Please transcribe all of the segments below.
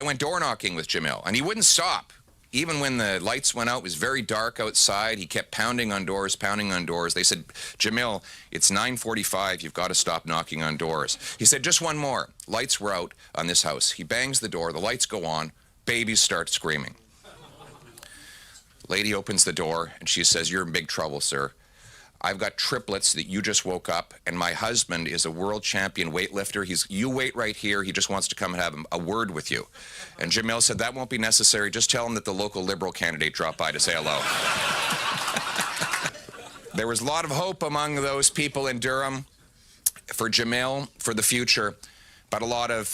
I went door knocking with Jamil, and he wouldn't stop. Even when the lights went out, it was very dark outside. He kept pounding on doors, pounding on doors. They said, Jamil, it's 9:45. You've got to stop knocking on doors. He said, just one more. Lights were out on this house. He bangs the door. The lights go on. Babies start screaming. Lady opens the door, and she says, you're in big trouble, sir. I've got triplets that you just woke up, and my husband is a world champion weightlifter. You wait right here. He just wants to come and have a word with you. And Jamil said, that won't be necessary. Just tell him that the local Liberal candidate dropped by to say hello. There was a lot of hope among those people in Durham for Jamil, for the future, but a lot of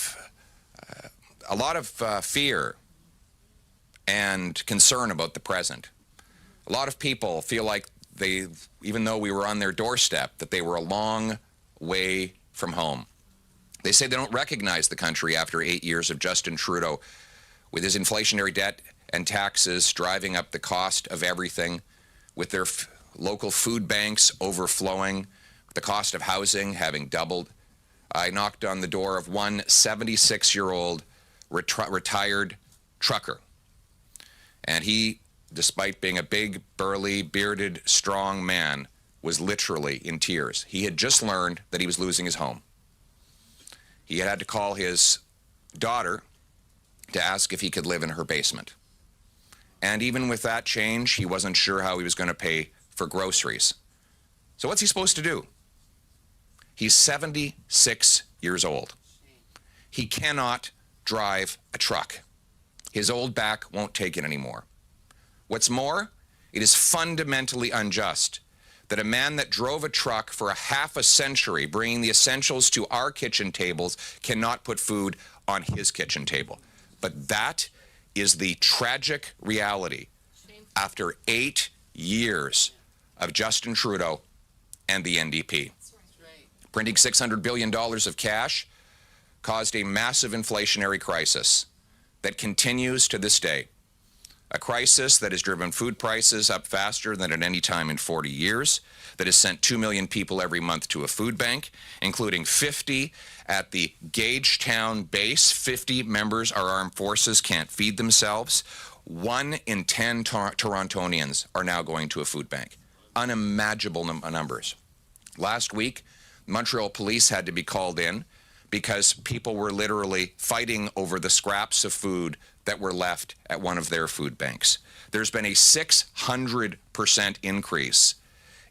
fear and concern about the present. A lot of people feel like even though we were on their doorstep, that they were a long way from home. They say they don't recognize the country after 8 years of Justin Trudeau, with his inflationary debt and taxes driving up the cost of everything, with their local food banks overflowing, the cost of housing having doubled. I knocked on the door of one 76-year-old retired trucker, and he, despite being a big, burly, bearded, strong man, was literally in tears. He had just learned that he was losing his home. He had to call his daughter to ask if he could live in her basement. And even with that change, he wasn't sure how he was going to pay for groceries. So what's he supposed to do? He's 76 years old. He cannot drive a truck. His old back won't take it anymore. What's more, it is fundamentally unjust that a man that drove a truck for half a century, bringing the essentials to our kitchen tables, cannot put food on his kitchen table. But that is the tragic reality after 8 years of Justin Trudeau and the NDP. Printing $600 billion of cash caused a massive inflationary crisis that continues to this day. A crisis that has driven food prices up faster than at any time in 40 years, that has sent 2 million people every month to a food bank, including 50 at the Gagetown base. 50 members of our armed forces can't feed themselves. 1 in 10 Torontonians are now going to a food bank. Unimaginable numbers. Last week, Montreal police had to be called in because people were literally fighting over the scraps of food that were left at one of their food banks. There's been a 600% increase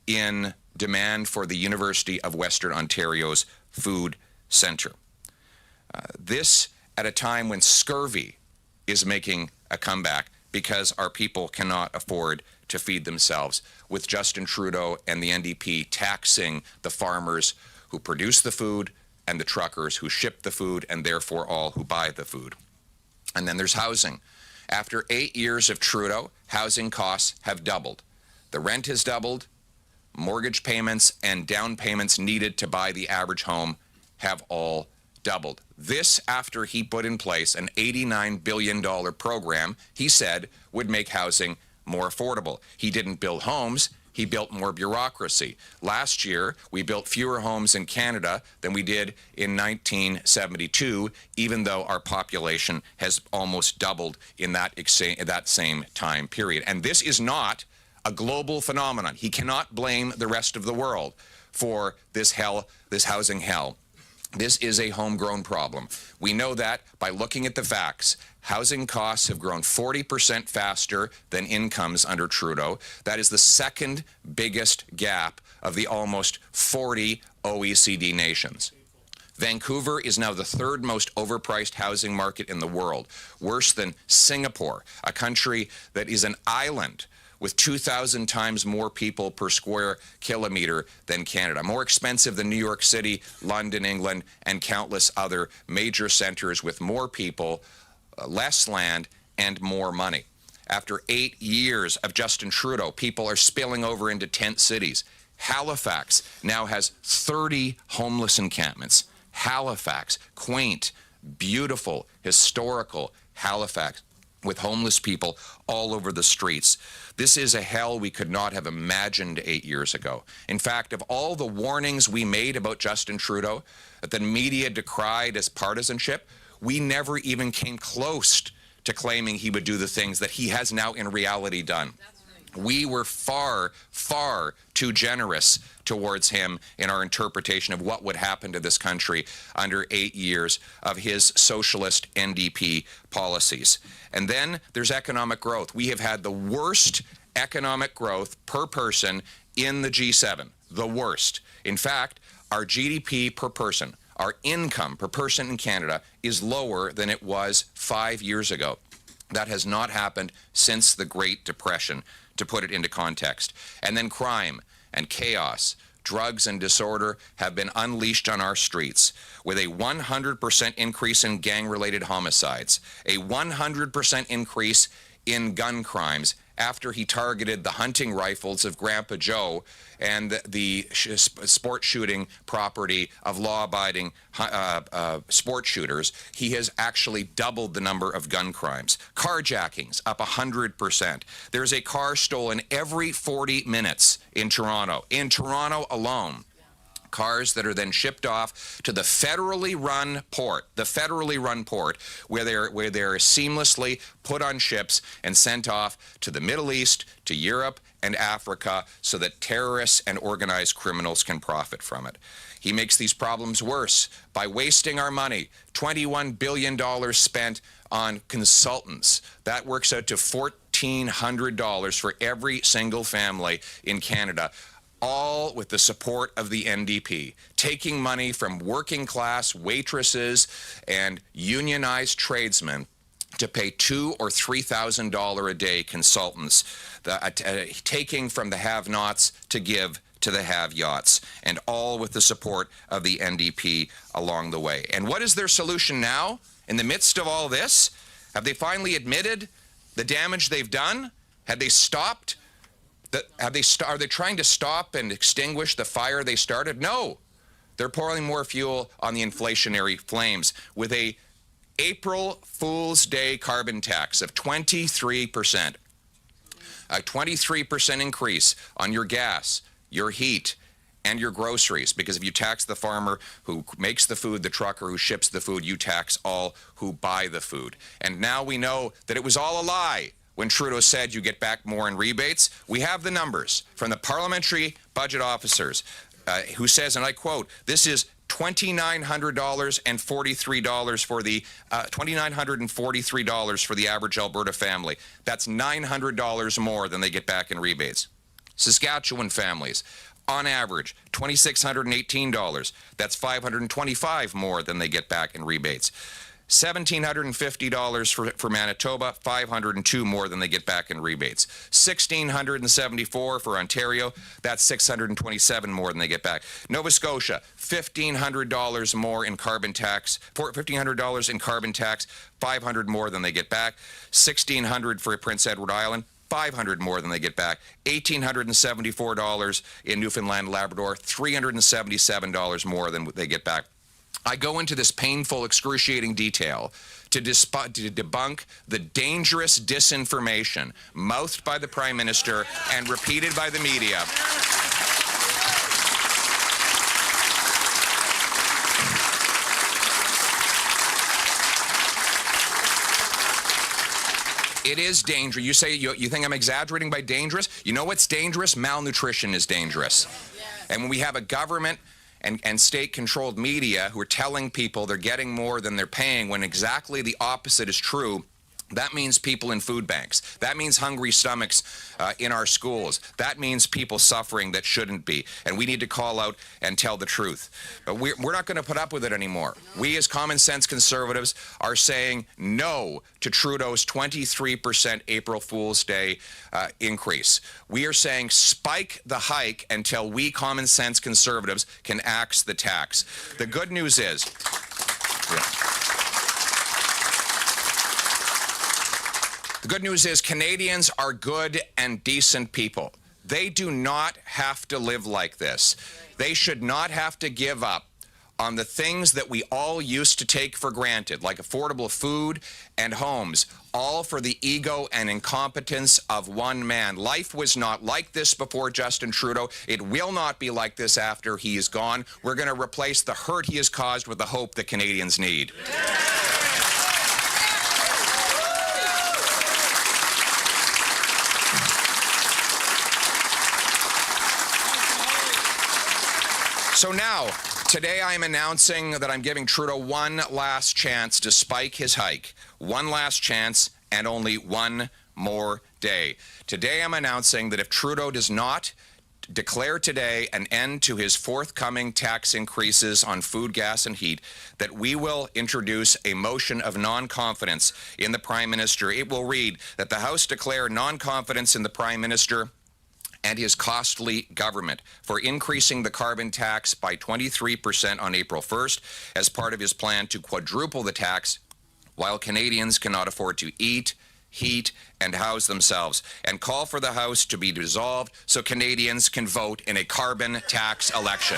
in demand for the University of Western Ontario's food centre. This at a time when scurvy is making a comeback because our people cannot afford to feed themselves, with Justin Trudeau and the NDP taxing the farmers who produce the food and the truckers who ship the food, and therefore all who buy the food. And then there's housing. After 8 years of Trudeau, housing costs have doubled. The rent has doubled. Mortgage payments and down payments needed to buy the average home have all doubled. This after he put in place an $89 billion program he said would make housing more affordable. He didn't build homes. He built more bureaucracy. Last year, we built fewer homes in Canada than we did in 1972, even though our population has almost doubled in that same time period. And this is not a global phenomenon. He cannot blame the rest of the world for this housing hell. This is a homegrown problem. We know that by looking at the facts. Housing costs have grown 40% faster than incomes under Trudeau. That is the second biggest gap of the almost 40 OECD nations. Vancouver is now the third most overpriced housing market in the world, worse than Singapore, a country that is an island with 2,000 times more people per square kilometer than Canada, more expensive than New York City, London, England, and countless other major centers with more people, less land, and more money. After 8 years of Justin Trudeau, people are spilling over into tent cities. Halifax now has 30 homeless encampments. Halifax, quaint, beautiful, historical Halifax, with homeless people all over the streets. This is a hell we could not have imagined 8 years ago. In fact, of all the warnings we made about Justin Trudeau that the media decried as partisanship, we never even came close to claiming he would do the things that he has now in reality done. We were far, far too generous towards him in our interpretation of what would happen to this country under 8 years of his socialist NDP policies. And then there's economic growth. We have had the worst economic growth per person in the G7, the worst. In fact, our GDP per person, our income per person in Canada is lower than it was 5 years ago. That has not happened since the Great Depression, to put it into context. And then crime and chaos, drugs and disorder have been unleashed on our streets with a 100% increase in gang-related homicides, a 100% increase in gun crimes after he targeted the hunting rifles of Grandpa Joe and the sport shooting property of law-abiding sport shooters. He has actually doubled the number of gun crimes. Carjackings up 100%. There's a car stolen every 40 minutes in Toronto. In Toronto alone. Cars that are then shipped off to the federally run port, where they're seamlessly put on ships and sent off to the Middle East, to Europe, and Africa so that terrorists and organized criminals can profit from it. He makes these problems worse by wasting our money. $21 billion spent on consultants. That works out to $1,400 for every single family in Canada, all with the support of the NDP, taking money from working-class waitresses and unionized tradesmen to pay $2,000 or $3,000 a day consultants, taking from the have-nots to give to the have-yachts, and all with the support of the NDP along the way. And what is their solution now? In the midst of all this, have they finally admitted the damage they've done? Have they stopped? Are they trying to stop and extinguish the fire they started? No. They're pouring more fuel on the inflationary flames with a April Fool's Day carbon tax of 23%. A 23% increase on your gas, your heat, and your groceries. Because if you tax the farmer who makes the food, the trucker who ships the food, you tax all who buy the food. And now we know that it was all a lie when Trudeau said you get back more in rebates. We have the numbers from the parliamentary budget officers who says, and I quote, this is $2,943 for the $2,943 for the average Alberta family. That's $900 more than they get back in rebates. Saskatchewan families, on average, $2,618. That's $525 more than they get back in rebates. $1,750 for Manitoba, $502 more than they get back in rebates. $1,674 for Ontario, that's $627 more than they get back. Nova Scotia, $1,500 more in carbon tax, $1,500 in carbon tax, $500 more than they get back. $1,600 for Prince Edward Island, $500 more than they get back. $1,874 in Newfoundland and Labrador, $377 more than they get back. I go into this painful, excruciating detail to debunk the dangerous disinformation mouthed by the Prime Minister and repeated by the media. It is dangerous. You say you think I'm exaggerating by dangerous? You know what's dangerous? Malnutrition is dangerous. And when we have a government and state-controlled media who are telling people they're getting more than they're paying when exactly the opposite is true, that means people in food banks. That means hungry stomachs in our schools. That means people suffering that shouldn't be. And we need to call out and tell the truth. But we're not going to put up with it anymore. We as common sense conservatives are saying no to Trudeau's 23% April Fool's Day increase. We are saying spike the hike until we common sense conservatives can axe the tax. The good news is... The good news is Canadians are good and decent people. They do not have to live like this. They should not have to give up on the things that we all used to take for granted, like affordable food and homes, all for the ego and incompetence of one man. Life was not like this before Justin Trudeau. It will not be like this after he is gone. We're going to replace the hurt he has caused with the hope that Canadians need. So now, today I am announcing that I'm giving Trudeau one last chance to spike his hike. One last chance and only one more day. Today I'm announcing that if Trudeau does not declare today an end to his forthcoming tax increases on food, gas, and heat, that we will introduce a motion of non-confidence in the Prime Minister. It will read that the House declare non-confidence in the Prime Minister and his costly government for increasing the carbon tax by 23% on April 1st as part of his plan to quadruple the tax while Canadians cannot afford to eat, heat, and house themselves, and call for the House to be dissolved so Canadians can vote in a carbon tax election.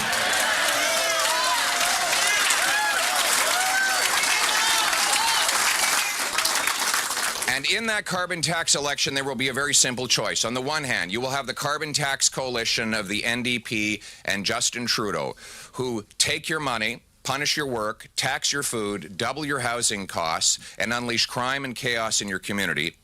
And in that carbon tax election, there will be a very simple choice. On the one hand, you will have the carbon tax coalition of the NDP and Justin Trudeau, who take your money, punish your work, tax your food, double your housing costs, and unleash crime and chaos in your community,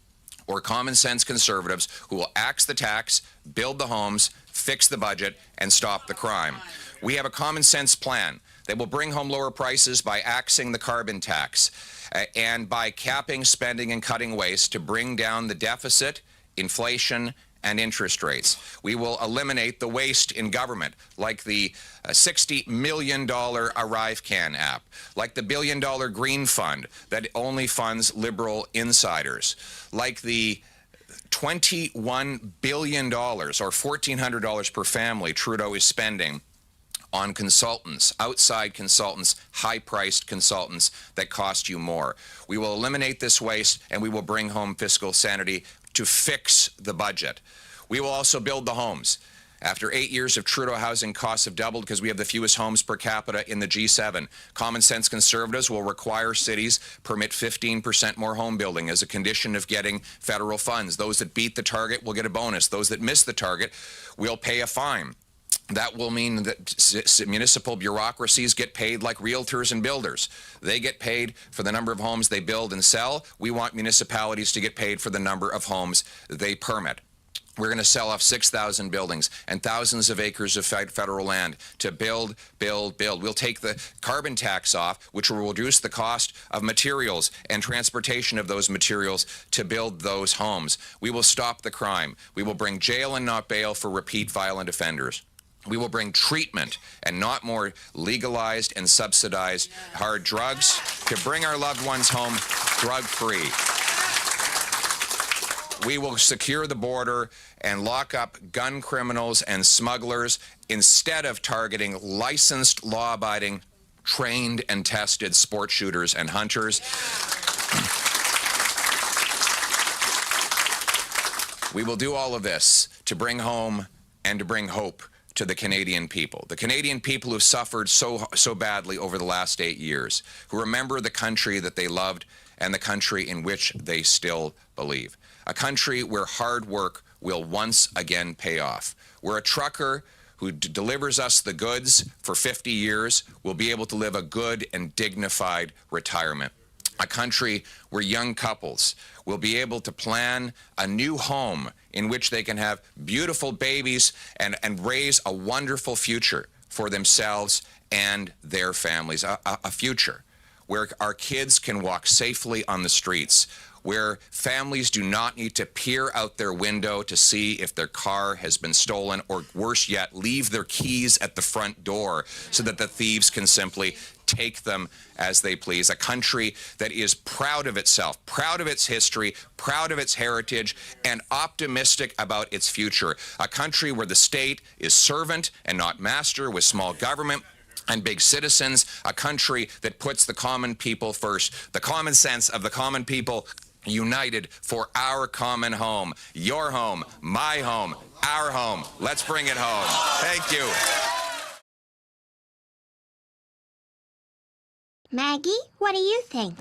or common sense conservatives who will axe the tax, build the homes, fix the budget, and stop the crime. We have a common sense plan that will bring home lower prices by axing the carbon tax and by capping spending and cutting waste to bring down the deficit, inflation, and interest rates. We will eliminate the waste in government, like the $60 million ArriveCan app, like the $1 billion Green Fund that only funds liberal insiders, like the $21 billion, or $1,400 per family, Trudeau is spending on consultants, outside consultants, high-priced consultants that cost you more. We will eliminate this waste, and we will bring home fiscal sanity to fix the budget. We will also build the homes. After 8 years of Trudeau, housing costs have doubled because we have the fewest homes per capita in the G7. Common sense conservatives will require cities permit 15% more home building as a condition of getting federal funds. Those that beat the target will get a bonus. Those that miss the target will pay a fine. That will mean that municipal bureaucracies get paid like realtors and builders. They get paid for the number of homes they build and sell. We want municipalities to get paid for the number of homes they permit. We're going to sell off 6,000 buildings and thousands of acres of federal land to build, build, build. We'll take the carbon tax off, which will reduce the cost of materials and transportation of those materials to build those homes. We will stop the crime. We will bring jail and not bail for repeat violent offenders. We will bring treatment and not more legalized and subsidized hard drugs to bring our loved ones home drug-free. We will secure the border and lock up gun criminals and smugglers instead of targeting licensed, law-abiding, trained and tested sport shooters and hunters. We will do all of this to bring home and to bring hope to the Canadian people. The Canadian people who have suffered so badly over the last 8 years, who remember the country that they loved and the country in which they still believe. A country where hard work will once again pay off. Where a trucker who delivers us the goods for 50 years will be able to live a good and dignified retirement. A country where young couples will be able to plan a new home in which they can have beautiful babies and raise a wonderful future for themselves and their families. A future where our kids can walk safely on the streets, where families do not need to peer out their window to see if their car has been stolen, or worse yet, leave their keys at the front door so that the thieves can simply take them as they please. A country that is proud of itself, proud of its history, proud of its heritage, and optimistic about its future. A country where the state is servant and not master, with small government and big citizens. A country that puts the common people first. The common sense of the common people united for our common home. Your home, my home, our home. Let's bring it home. Thank you. Maggie, what do you think?